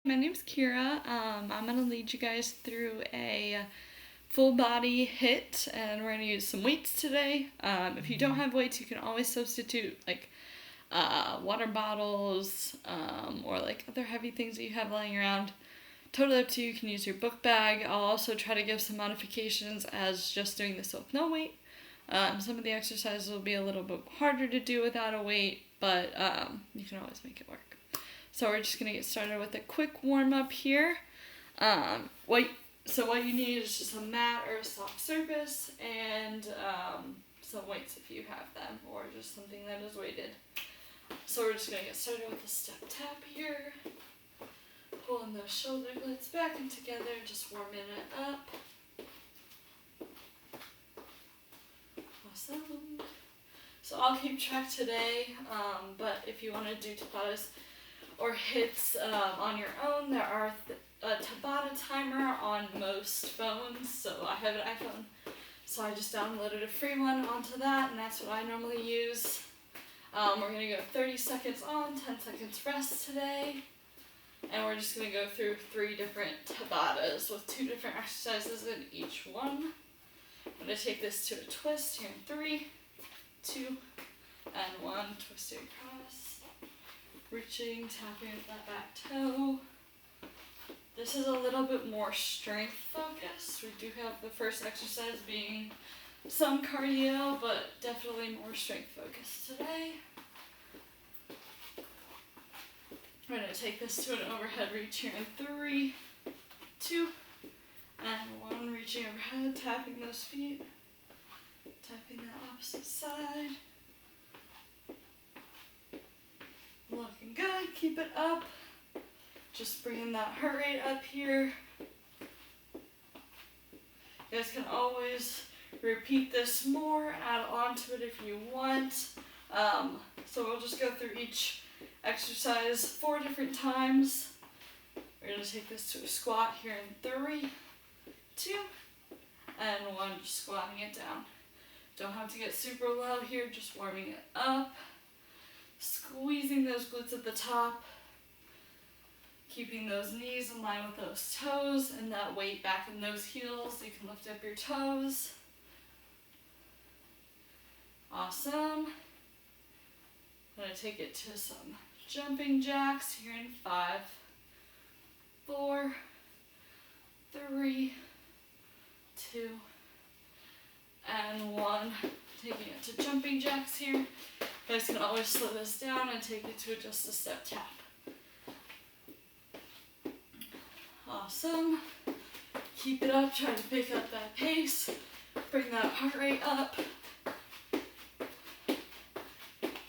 My name's Kira. I'm going to lead you guys through a full body HIIT, and we're going to use some weights today. If you don't have weights, you can always substitute like water bottles or like other heavy things that you have lying around. Totally up to you. You can use your book bag. I'll also try to give some modifications as just doing this with no weight. Some of the exercises will be a little bit harder to do without a weight, but you can always make it work. So we're just going to get started with a quick warm-up here. What you need is just a mat or a soft surface and some weights if you have them, or just something that is weighted. So we're just going to get started with a step tap here. Pulling those shoulder blades back and together, just warming it up. Awesome. So I'll keep track today, but if you want to do Tabatas or HIITs on your own, there are a Tabata timer on most phones. So I have an iPhone, so I just downloaded a free one onto that, and that's what I normally use. We're going to go 30 seconds on, 10 seconds rest today. And we're just going to go through 3 different Tabatas with 2 different exercises in each one. I'm going to take this to a twist here in 3, 2, and 1. Twisting across. Reaching, tapping with that back toe. This is a little bit more strength focused. We do have the first exercise being some cardio, but definitely more strength focused today. We're going to take this to an overhead reach here in 3, 2, and 1. Reaching overhead, tapping those feet, tapping the opposite side. Looking good, keep it up. Just bringing that heart rate up here. You guys can always repeat this more, add on to it if you want. So we'll just go through each exercise 4 different times. We're going to take this to a squat here in 3, 2, and 1, just squatting it down. Don't have to get super low here, just warming it up. Squeezing those glutes at the top. Keeping those knees in line with those toes and that weight back in those heels. You can lift up your toes. Awesome. I'm going to take it to some jumping jacks here in 5, 4, 3, 2, and 1. Taking it to jumping jacks here. You guys can always slow this down and take it to just a step tap. Awesome. Keep it up. Try to pick up that pace. Bring that heart rate up.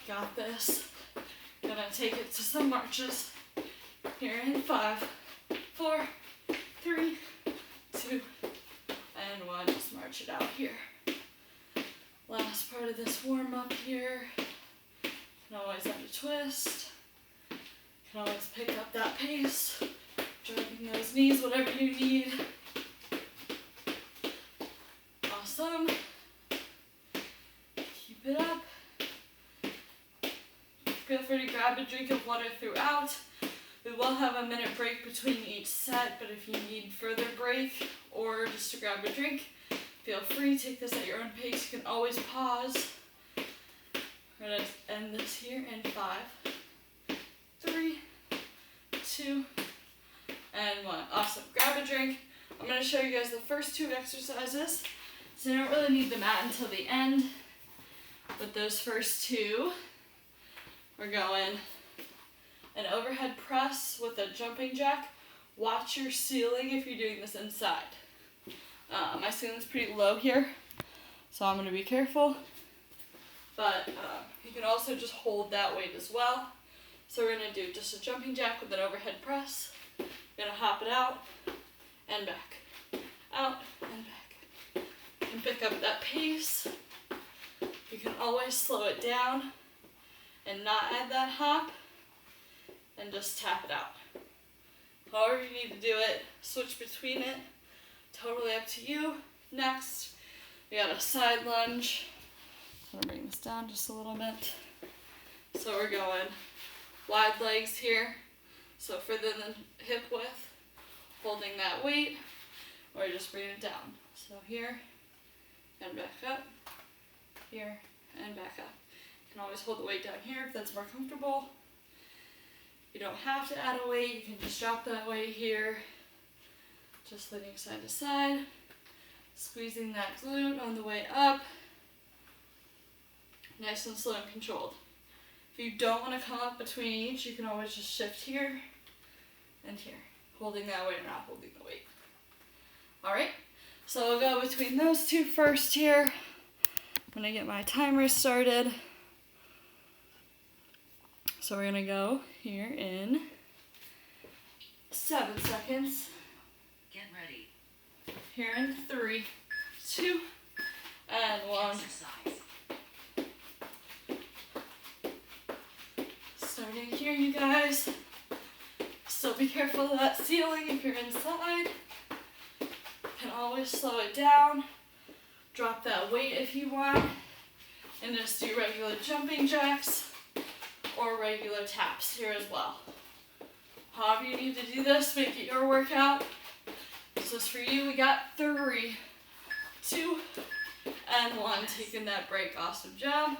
Got this. Gonna take it to some marches here in 5, 4, 3, 2, and 1. Just march it out here. Last part of this warm up here. You can always add a twist. You can always pick up that pace. Driving those knees, whatever you need. Awesome. Keep it up. Feel free to grab a drink of water throughout. We will have a minute break between each set, but if you need further break or just to grab a drink, feel free. Take this at your own pace. You can always pause. We're going to end this here in 5, 3, 2, and 1. Awesome. Grab a drink. I'm going to show you guys the first 2 exercises. So you don't really need the mat until the end. But those first 2, we're going an overhead press with a jumping jack. Watch your ceiling if you're doing this inside. My ceiling's pretty low here, so I'm going to be careful. But you can also just hold that weight as well. So we're going to do just a jumping jack with an overhead press. You're going to hop it out and back, out and back. You can pick up that pace. You can always slow it down and not add that hop and just tap it out. However you need to do it, switch between it. Totally up to you. Next, we got a side lunge. I'm going to bring this down just a little bit. So we're going wide legs here. So further than hip width, holding that weight, or just bring it down. So here and back up, here and back up. You can always hold the weight down here if that's more comfortable. You don't have to add a weight, you can just drop that weight here. Just leaning side to side, squeezing that glute on the way up. Nice and slow and controlled. If you don't want to come up between each, you can always just shift here and here, holding that weight or not holding the weight. Alright, so we'll go between those two first here. I'm going to get my timer started. So we're going to go here in 7 seconds. Get ready. Here in 3, 2, and 1. Exercise. Starting here, you guys. Still be careful of that ceiling if you're inside. Can always slow it down. Drop that weight if you want. And just do regular jumping jacks or regular taps here as well. However you need to do this, make it your workout. This is for you. We got 3, 2, and 1. Taking that break. Awesome job.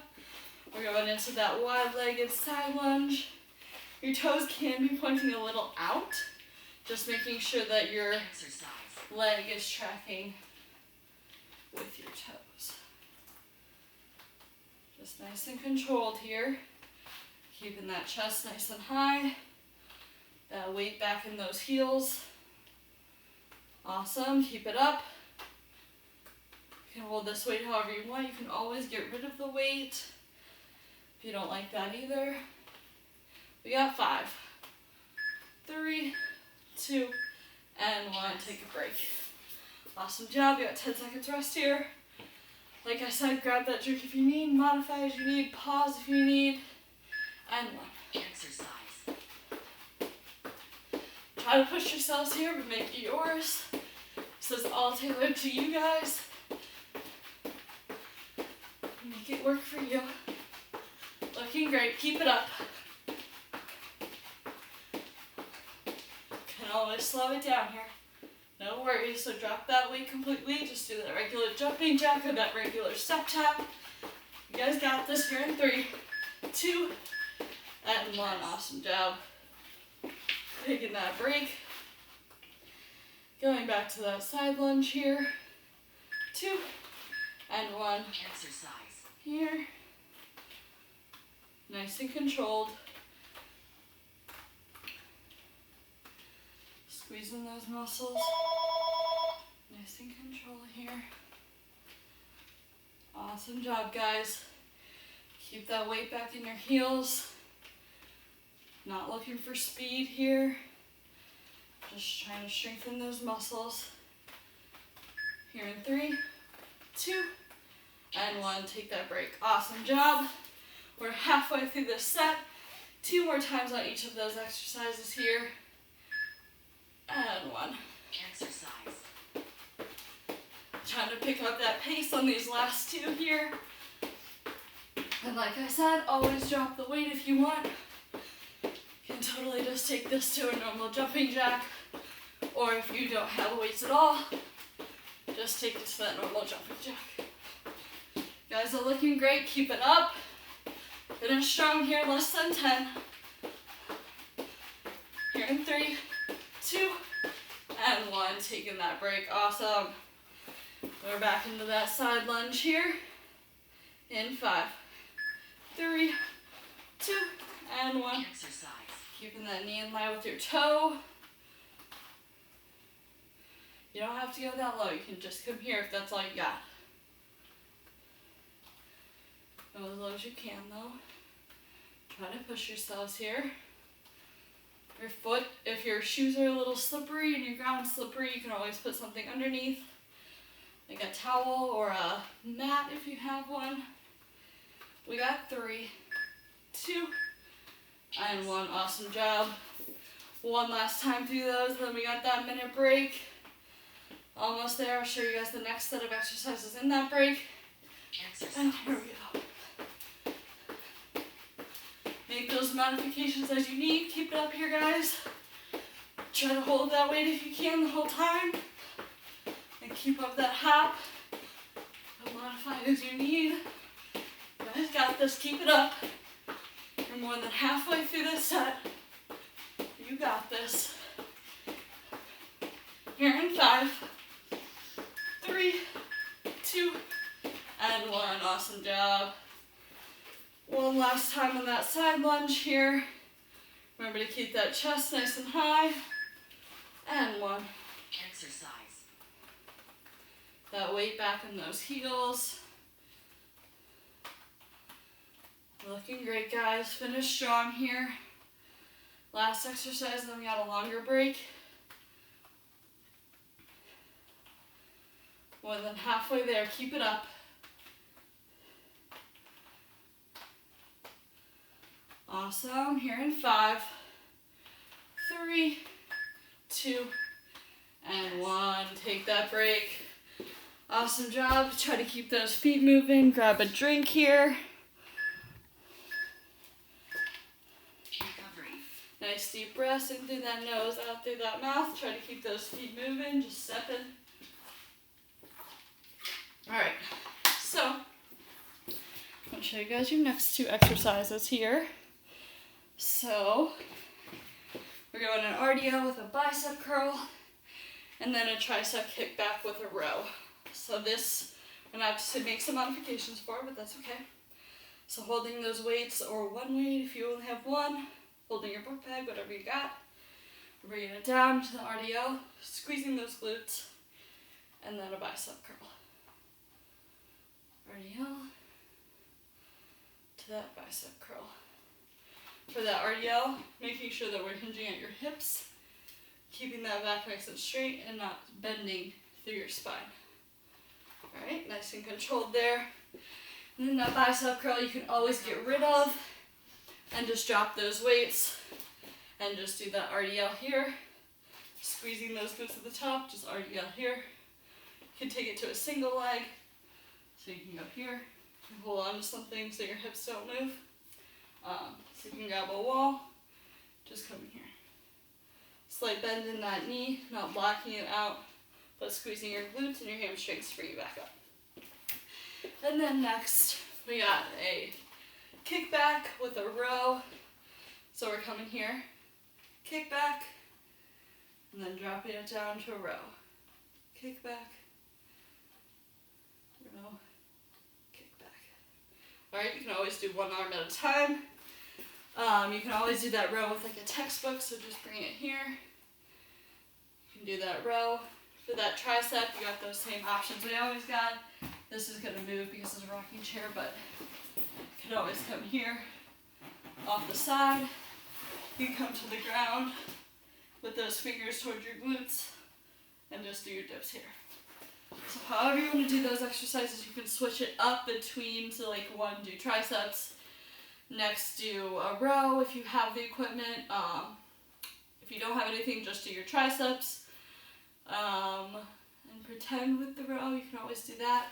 We're going into that wide-legged side lunge. Your toes can be pointing a little out. Just making sure that your leg is tracking with your toes. Just nice and controlled here. Keeping that chest nice and high. That weight back in those heels. Awesome. Keep it up. You can hold this weight however you want. You can always get rid of the weight if you don't like that either. We got 5, 3, 2, and 1. Take a break. Awesome job. You got 10 seconds rest here. Like I said, grab that drink if you need, modify as you need, pause if you need, and 1. Exercise. Try to push yourselves here, but make it yours. This is all tailored to you guys. Make it work for you. Looking great. Keep it up. Can always slow it down here. No worries. So drop that weight completely. Just do that regular jumping jack or that regular step tap. You guys got this here in 3, 2, and 1. Awesome job. Taking that break. Going back to that side lunge here. 2, and 1. Exercise. Here. Nice and controlled. Squeezing those muscles. Nice and controlled here. Awesome job, guys. Keep that weight back in your heels. Not looking for speed here. Just trying to strengthen those muscles. Here in 3, 2, and 1. Take that break. Awesome job. We're halfway through this set. 2 more times on each of those exercises here. And 1. Exercise. Trying to pick up that pace on these last 2 here. And like I said, always drop the weight if you want. You can totally just take this to a normal jumping jack. Or if you don't have weights at all, just take it to that normal jumping jack. You guys are looking great. Keep it up. Finish strong here, less than 10. Here in 3, 2, and 1. Taking that break. Awesome. We're back into that side lunge here. In 5, 3, 2, and 1. Exercise. Keeping that knee in line with your toe. You don't have to go that low. You can just come here if that's all you got. Go as low as you can though. Try to push yourselves here. Your foot, if your shoes are a little slippery and your ground's slippery, you can always put something underneath. Like a towel or a mat if you have one. We got 3, 2, and 1. Awesome job. One last time through those, then we got that minute break. Almost there. I'll show you guys the next set of exercises in that break. Exercise. And here we go. Make those modifications as you need. Keep it up here, guys. Try to hold that weight if you can the whole time. And keep up that hop. Modify as you need. You guys got this. Keep it up. You're more than halfway through this set. You got this. Here in 5, 3, 2, and 1. Awesome job. One last time on that side lunge here. Remember to keep that chest nice and high. And 1. Exercise. That weight back in those heels. Looking great, guys. Finish strong here. Last exercise, then we got a longer break. More than halfway there. Keep it up. Awesome. Here in 5, 3, 2, and 1. Take that break. Awesome job. Try to keep those feet moving. Grab a drink here. Recovery. Nice deep breaths in through that nose, out through that mouth. Try to keep those feet moving. Just stepping. Alright, so I'm going to show you guys your next 2 exercises here. So we're going an RDO with a bicep curl and then a tricep kickback with a row. So this, I'm going to have to make some modifications for, but that's okay. So holding those weights, or one weight if you only have one, holding your book bag, whatever you got. Bringing it down to the RDO, squeezing those glutes, and then a bicep curl. RDL to that bicep curl. For that RDL, making sure that we're hinging at your hips, keeping that back nice and straight and not bending through your spine. Alright, nice and controlled there. And then that bicep curl you can always get rid of and just drop those weights and just do that RDL here. Squeezing those glutes at the top, just RDL here. You can take it to a single leg. So you can go here and hold on to something so your hips don't move. So you can grab a wall, just come here. Slight bend in that knee, not blocking it out, but squeezing your glutes and your hamstrings to bring you back up. And then next, we got a kickback with a row. So we're coming here, kickback, and then dropping it down to a row. Kickback, row. Alright, you can always do one arm at a time. You can always do that row with like a textbook, so just bring it here. You can do that row. For that tricep, you got those same options we always got. This is going to move because it's a rocking chair, but you can always come here, off the side. You can come to the ground with those fingers towards your glutes, and just do your dips here. So however you want to do those exercises, you can switch it up between, so like one, do triceps, next do a row if you have the equipment. If you don't have anything, just do your triceps. And pretend with the row, you can always do that.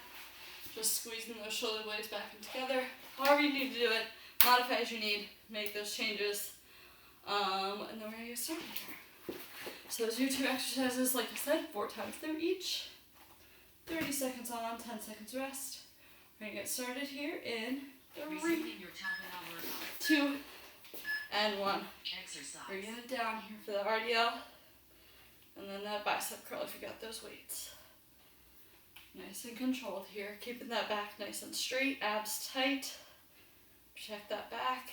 Just squeezing those shoulder blades back in together. However you need to do it, modify as you need, make those changes. And then we're going to get started here. So those are your 2 exercises, like I said, 4 times through each. 30 seconds on, 10 seconds rest. We're going to get started here in 3, 2, and 1. Exercise. Bring it down here for the RDL. And then that bicep curl if you got those weights. Nice and controlled here. Keeping that back nice and straight, abs tight. Protect that back.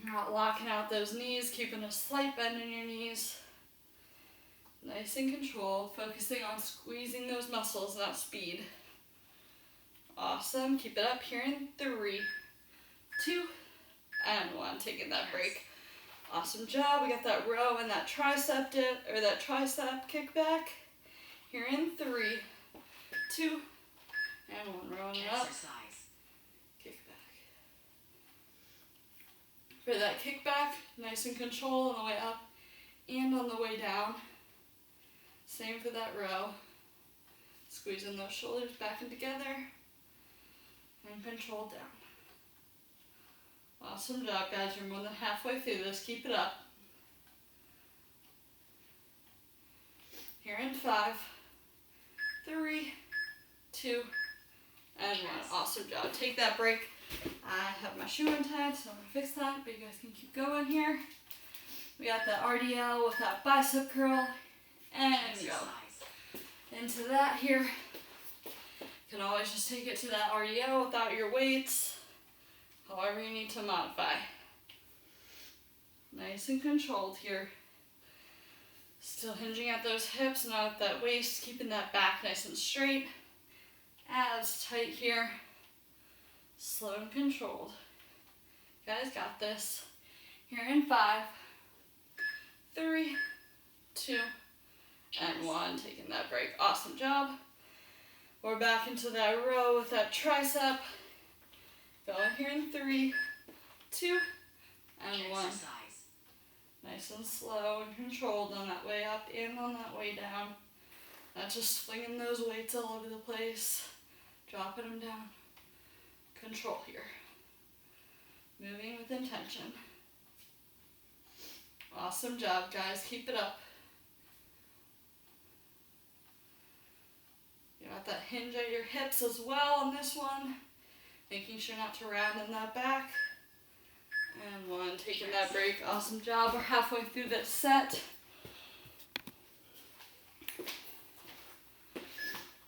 Not locking out those knees, keeping a slight bend in your knees. Nice and controlled, focusing on squeezing those muscles, not speed. Awesome. Keep it up here in 3, 2, and 1. Taking that break. Awesome job. We got that row and that tricep dip, or that tricep kickback. Here in 3, 2, and 1. Rolling it up. Kickback. For that kickback, nice and controlled on the way up and on the way down. Same for that row. Squeezing those shoulders back in together and control down. Awesome job, guys. You're more than halfway through this. Keep it up. Here in 5, 3, 2, and 1. Awesome job. Take that break. I have my shoe untied, so I'm going to fix that, but you guys can keep going here. We got that RDL with that bicep curl, and go into that here. You can always just take it to that RDL without your weights, however you need to modify. Nice and controlled here. Still hinging at those hips, not at that waist, keeping that back nice and straight. Abs tight here. Slow and controlled. You guys got this. Here in 5, 3, 2, and 1. Taking that break. Awesome job. We're back into that row with that tricep. Going here in 3, 2, and 1. Nice and slow and controlled on that way up and on that way down. Not just flinging those weights all over the place. Dropping them down. Control here. Moving with intention. Awesome job, guys. Keep it up. You got that hinge at your hips as well on this one. Making sure not to round in that back. And 1, taking that break. Awesome job. We're halfway through this set.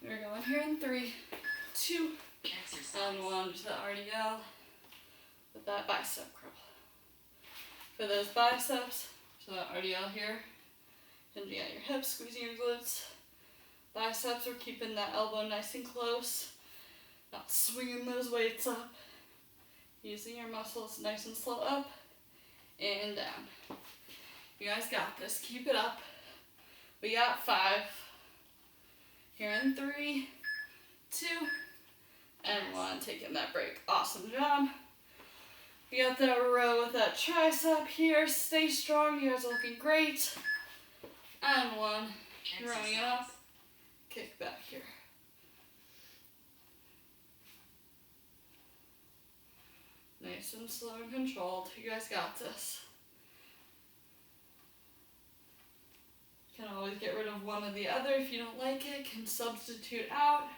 We're going here in 3, 2, and 1 to the RDL with that bicep curl. For those biceps, so that RDL here, hinging at your hips, squeezing your glutes. Biceps, we're keeping that elbow nice and close, not swinging those weights up. Using your muscles nice and slow up and down. You guys got this. Keep it up. We got 5. Here in 3, 2, and 1. Taking that break. Awesome job. We got that row with that tricep here. Stay strong. You guys are looking great. And 1. Rowing it up. Kick back here. Nice and slow and controlled. You guys got this. You can always get rid of one or the other if you don't like it. Can substitute out.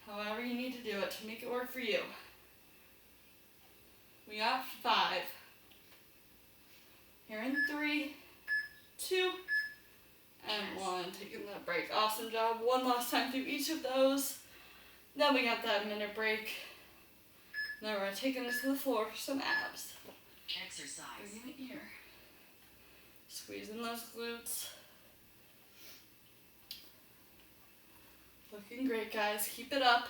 However you need to do it to make it work for you. We got 5. Here in 3, 2, and 1. Taking that break. Awesome job. One last time through each of those. Then we got that minute break. Now we're taking this to the floor for some abs. Exercise. Bringing it here. Squeezing those glutes. Looking great, guys. Keep it up.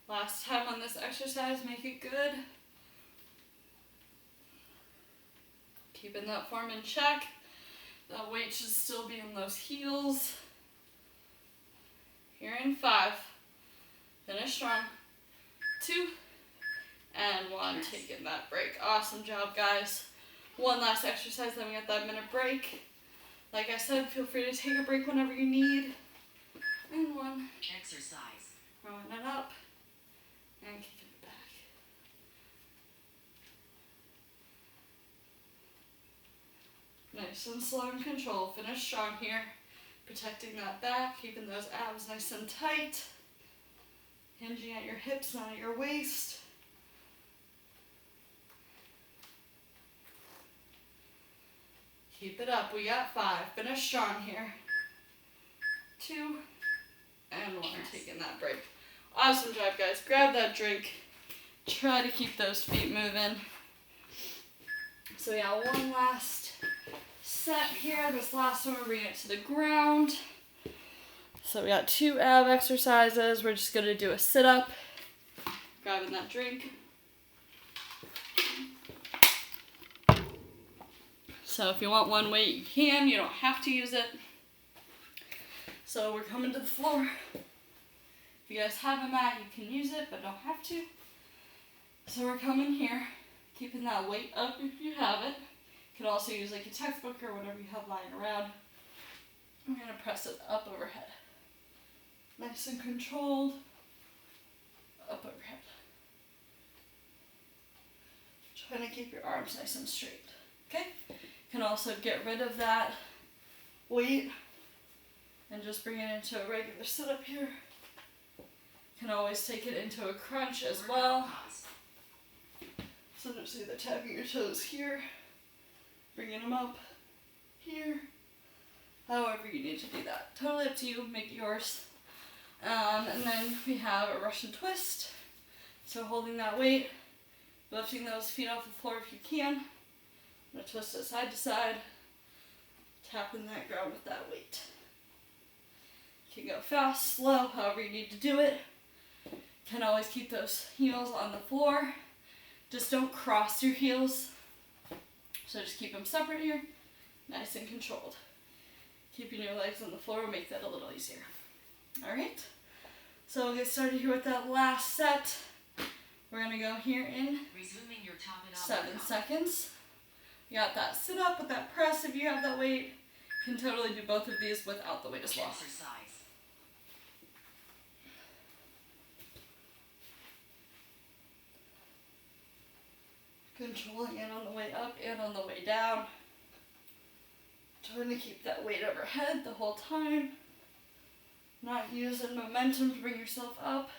Last time on this exercise, make it good. Keeping that form in check. That weight should still be in those heels. Here in 5. Finish strong. 2, and 1. Taking that break. Awesome job, guys. One last exercise, then we get that minute break. Like I said, feel free to take a break whenever you need. And 1. Exercise. Throwing it up. And kicking it back. Nice and slow and controlled. Finish strong here. Protecting that back. Keeping those abs nice and tight. Hinging at your hips, not at your waist. Keep it up. We got 5. Finish strong here. 2, and 1. Taking that break. Awesome job, guys. Grab that drink. Try to keep those feet moving. So we got one last set here. This last one, we're bringing it to the ground. So we got 2 ab exercises. We're just going to do a sit-up. Grabbing that drink. So if you want one weight, you can. You don't have to use it. So we're coming to the floor. If you guys have a mat, you can use it, but don't have to. So we're coming here, keeping that weight up if you have it. You can also use like a textbook or whatever you have lying around. I'm going to press it up overhead. Nice and controlled. Up overhead. Trying to keep your arms nice and straight. Okay? You Can also get rid of that weight and just bring it into a regular sit-up here. Can always take it into a crunch as well. So just either tapping your toes here, bringing them up here, however you need to do that. Totally up to you, make it yours. And then we have a Russian twist. So holding that weight, lifting those feet off the floor if you can. I'm going to twist it side to side, tapping that ground with that weight. You can go fast, slow, however you need to do it. Can always keep those heels on the floor. Just don't cross your heels. So just keep them separate here, nice and controlled. Keeping your legs on the floor will make that a little easier. Alright, so we'll get started here with that last set. We're going to go here in Resuming your top and 7 seconds. You got that sit up with that press if you have that weight. Can totally do both of these without the weight as well. Exercise. Controlling it on the way up and on the way down. Trying to keep that weight overhead the whole time. Not using momentum to bring yourself up.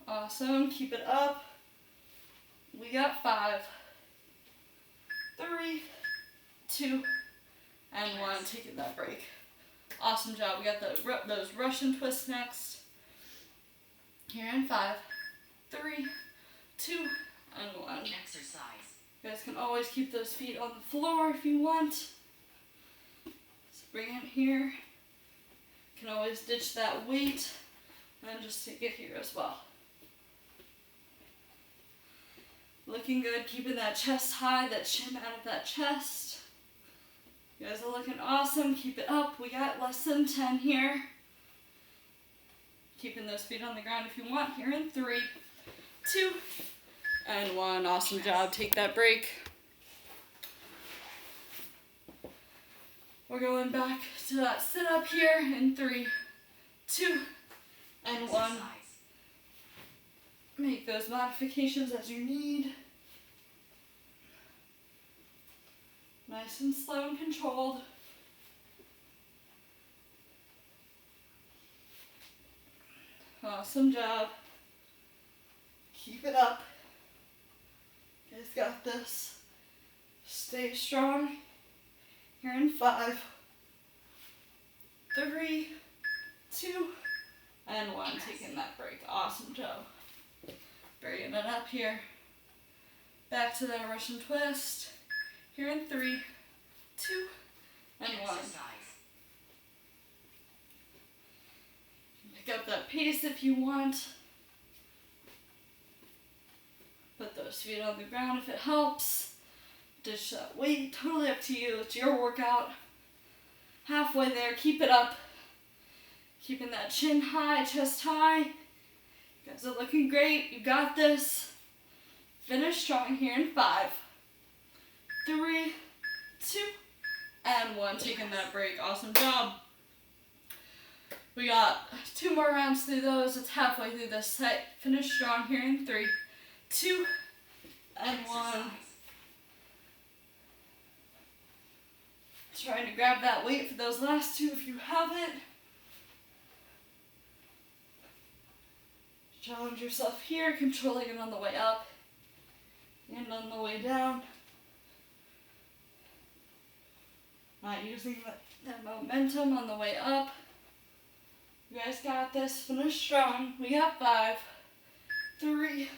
Awesome, keep it up. We got 5, 3, 2, and 1. Taking that break. Awesome job. We got those Russian twists next. Here in 5, 3, 2, and 1. Exercise. You guys can always keep those feet on the floor if you want. So bring it here. You can always ditch that weight and just take it here as well. Looking good, keeping that chest high, that chin out of that chest. You guys are looking awesome. Keep it up. We got less than 10 here. Keeping those feet on the ground if you want. Here in 3, 2, and 1. Awesome job. Take that break. We're going back to that sit up here in 3, 2, and 1. Exercise. Make those modifications as you need. Nice and slow and controlled. Awesome job. Keep it up. You guys got this. Stay strong. Here in 5, 3, 2, and 1. Taking that break. Awesome job. Bringing it up here. Back to that Russian twist. Here in 3, 2, and 1. Exercise. Pick up that pace if you want. Put those feet on the ground if it helps. Ditch that weight. Totally up to you. It's your workout. Halfway there. Keep it up. Keeping that chin high, chest high. You guys are looking great. You got this. Finish strong here in 5, 3, 2, and 1. Taking that break. Awesome job. We got 2 more rounds through those. It's halfway through this set. Finish strong here in 3, 2, and 1. Exercise. Trying to grab that weight for those last 2 if you have it. Challenge yourself here, controlling it on the way up and on the way down. Not using that momentum on the way up. You guys got this. Finish strong. We got 5, 3,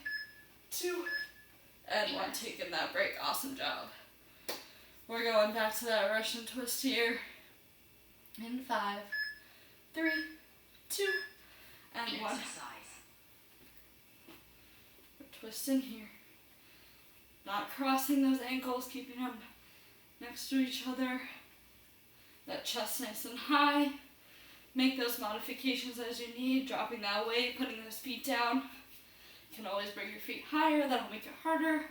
2, and 1. Taking that break. Awesome job. We're going back to that Russian twist here. In 5, 3, 2, and 1. Exercise. We're twisting here. Not crossing those ankles, keeping them next to each other. That chest nice and high. Make those modifications as you need, dropping that weight, putting those feet down. You can always bring your feet higher, that'll make it harder.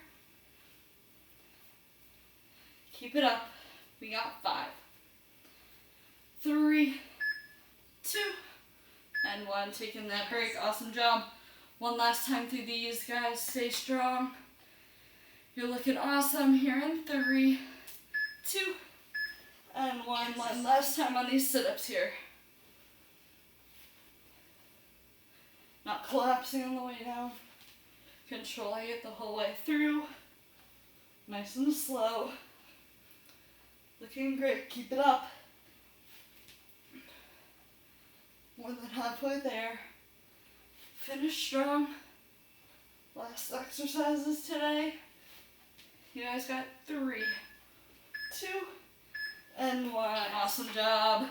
Keep it up. We got 5, 3, 2, and 1. Taking that break. Awesome job. One last time through these, guys. Stay strong. You're looking awesome. Here in 3, 2, and 1. One last time on these sit-ups here. Not collapsing on the way down. Controlling it the whole way through. Nice and slow. Looking great. Keep it up. More than halfway there. Finish strong. Last exercises today. You guys got 3, 2, and 1. Awesome job.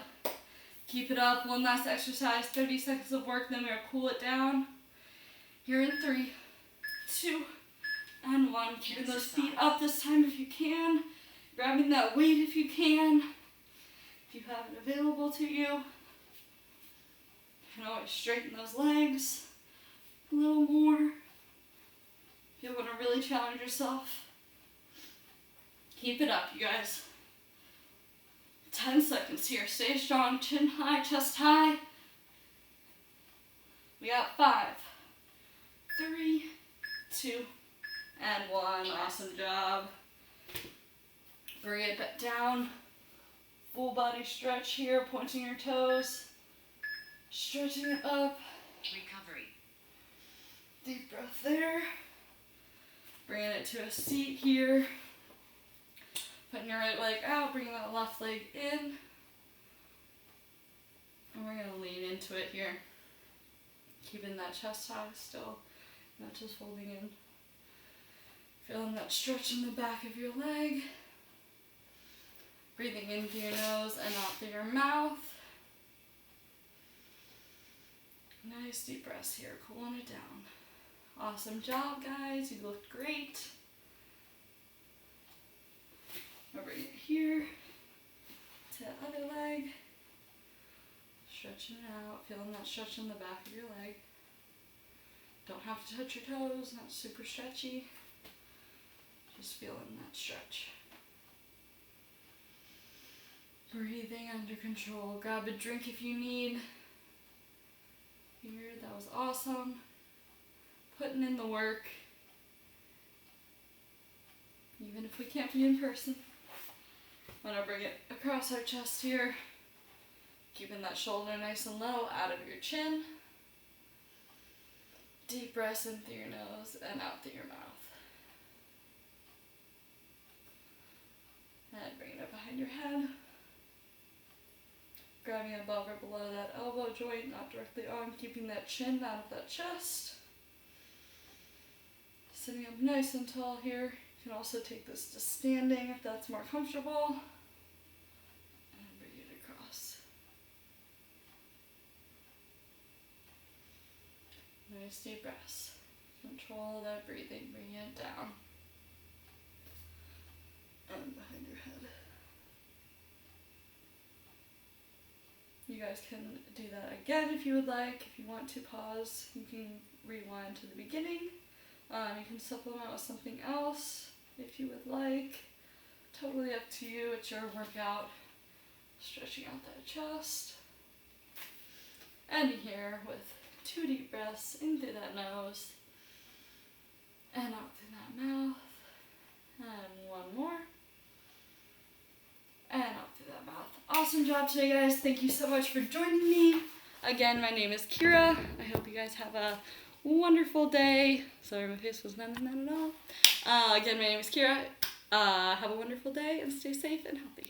Keep it up. One last exercise. 30 seconds of work. Then we're going to cool it down. Here in 3, 2, and 1. Keeping those feet up this time if you can. Grabbing that weight if you can. If you have it available to you. You can always straighten those legs a little more. If you want to really challenge yourself. Keep it up, you guys. 10 seconds here. Stay strong. Chin high, chest high. We got 5, 3, 2, and 1. Awesome job. Bring it back down. Full body stretch here, pointing your toes. Stretching it up. Recovery. Deep breath there. Bringing it to a seat here. Putting your right leg out, bringing that left leg in. And we're going to lean into it here. Keeping that chest high still, not just folding in. Feeling that stretch in the back of your leg. Breathing in through your nose and out through your mouth. Nice deep breaths here, cooling it down. Awesome job, guys. You looked great. I'll bring it here to the other leg. Stretching it out, feeling that stretch in the back of your leg. Don't have to touch your toes, not super stretchy. Just feeling that stretch. Breathing under control. Grab a drink if you need. Here, that was awesome. Putting in the work. Even if we can't be in person. I'm gonna bring it across our chest here. Keeping that shoulder nice and low, out of your chin. Deep breaths in through your nose and out through your mouth. And bring it up behind your head. Grabbing above or below that elbow joint, not directly on, keeping that chin out of that chest. Sitting up nice and tall here. You can also take this to standing if that's more comfortable. And bring it across. Nice deep breaths. Control that breathing, bring it down. And behind your head. You guys can do that again if you would like. If you want to pause, you can rewind to the beginning. You can supplement with something else if you would like. Totally up to you. It's your workout. Stretching out that chest. And here with 2 deep breaths in through that nose and out through that mouth. And 1 more. And out through that mouth. Awesome job today, guys. Thank you so much for joining me. Again, my name is Kira. I hope you guys have a wonderful day. Sorry, my face was not in that at all. Again, my name is Kira. Have a wonderful day and stay safe and healthy.